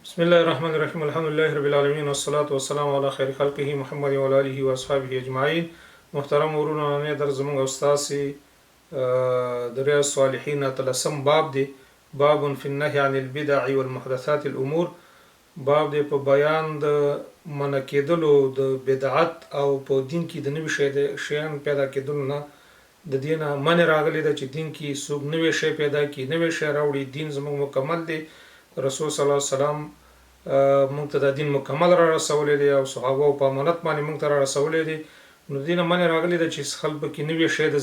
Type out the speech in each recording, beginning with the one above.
بسم الله الرحمن الرحیم. الحمد لله رب العالمین والصلاة والسلام علی خیر خلقه محمد و آله و اصحابه اجمعین. محترم ورونه، نه در زموږ استاد د ریاض الصالحین تلسم باب دی، باب فی النهی عن البدع والمحدثات الامور. باب دی په بیان د منع کېدلو د بدعت او په دین کې د نوي شیان پیدا کېدلو نه. د دین منع راغلی ده چې دین کې څوک نوي شی پیدا کړي، نوي شی راوړي. دین زموږ مکمل دی. رسول صلی الله علیه وسلم مونږ ته د دین مکمل را رسولی دی او صحابه په امانت باندې مونږ ته را رسولی دی. نو دینه منې راغلی ده چې خلک کې نوي شی د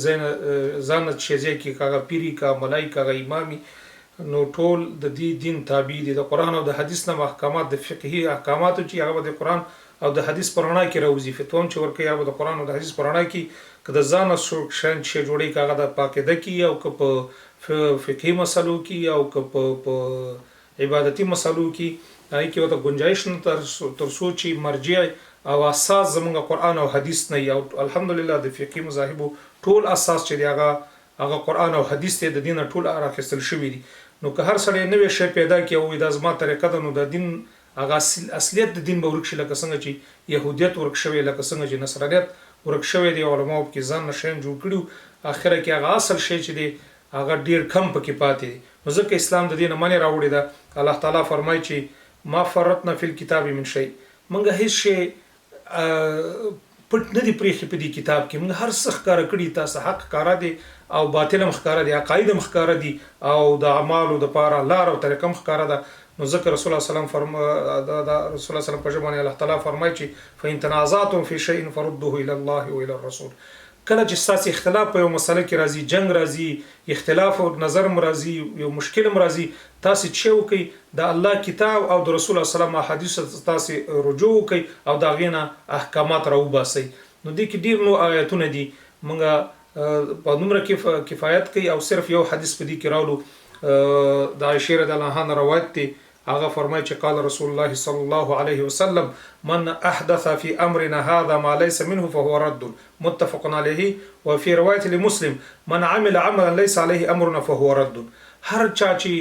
ځان نه شیزی کې کاغه پیری کا ملای کاغه امامي، نو ټول د دې دین تابع دي. د قرآن او د حدیث نه احکامات د فقهي احکاماتو چې هغه د قرآن او د حدیث په رڼا کې راوځي. فتوا چې ورکوي هغه د قرآن او د حدیث په رڼا کې، که د ځان نه شیان چې جوړوي کاغه د پاکیده کې او که په فقهي مسلو کې او که په عبادتي مسلو کې، هغه کې وته گنجائش نه تر څو چې مرجع او اساس زمونږ قرآن او حدیث نه. او الحمدلله د فقهي مذاهبو ټول اساس چې دی هغه قرآن او حدیث ته د دین ټول راخستل شوی دي. نو که هر سړی نوې شی پیدا کړي او د ازما طریقه ده، نو د دین هغه اصلیت د دین به ورک شي، لکه څنګه چې يهودیت ورک شوی، لکه څنګه چې نصرانیت ورک شوی دی. علماء کې ځان نشین جوړ کړو، اخره کې هغه اصل شی چې دی هغه ډیر کم پکې پاتې دی. نو ځکه اسلام د دین منع راوړی ده. الله تعالی فرمایي چې ما فرطنا فی الكتاب من شیء، موږ هیڅ شی پټ نه دی پرېښی په دې کتاب کې. موږ هر څه ښکاره کړي، تاسو حق ښکاره دی او باطل هم ښکاره دی، عقاید هم ښکاره دي او د اعمالو دپاره لار او طریقه هم ښکاره ده. نو ځکه رسول الله صلی الله علیه وسلم په ژبه باندې الله تعالی فرمایي چې فإن تنازعتم فی شیء فردوه الی الله و الی الرسول. کله چې ستاسو اختلاف په یو مسله کې راځي، جنگ راځي، اختلاف او نظر مرضی، یو مشکل مرضی، تاسو چې وکي د الله کتاب او د رسول الله صلی الله علیه وسلم حدیث تاسو رجوع وکي او دا غینه احکامات راوباسي. نو دې کې ډیر نو آیاتونه دي، مونږه په نومره کې کفایت کوي او صرف یو حدیث په دې کې راولو. د عائشه رضی الله عنها روایت دی، هغه فرمایي چې قال رسول الله صلی الله علیه وسلم من احدث في امرنا هذا ما ليس منه فهو رد، متفق علیه. وفي روایت لمسلم من عمل عملا ليس عليه امرنا فهو رد. هر چا چې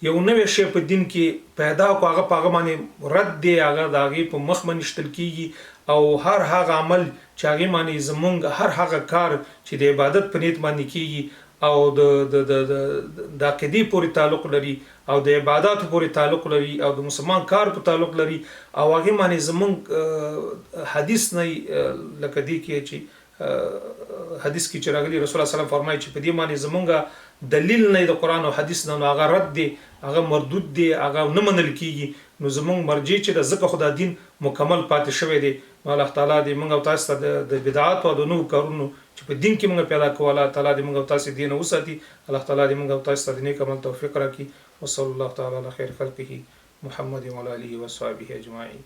یو نوې شی په دین کې پیدا کو، هغه په هغه باندې رد دی، هغه د هغې په مخ باندې شتل کیږي. او هر هغه عمل چې هغې باندې زمونږ هر هغه کار چې د عبادت په نیت باندې کیږي او د عقیدې پورې تعلق لري او د عباداتو پورې تعلق لري او د مسلمان کار په تعلق لري او هغې باندې زمونږ حدیث نه، لکه دې کې چې حدیث کې چې راغلي رسول الله صلی الله علیه وسلم فرمایي چې په دې باندې زمونږ دلیل نه د قرآن او حدیث نه، نو هغه رد دی، هغه مردود دی، هغه نه منل کیږي. نو زمونږ مرجع چې د ځکه خو دا دین مکمل پاتې شوی دی. نو الله تعالی دې موږ او تاسو ته د بدعات او د نوو کارونو چې په دین کې موږ پیدا کوو، الله تعالی دې موږ او تاسو دین وساتي. الله تعالی دې موږ او تاسو ته د نیک عمل توفیق راکړي. وصلی الله تعالی علی خیر خلقه محمد و علی آله و صحبه اجمعین.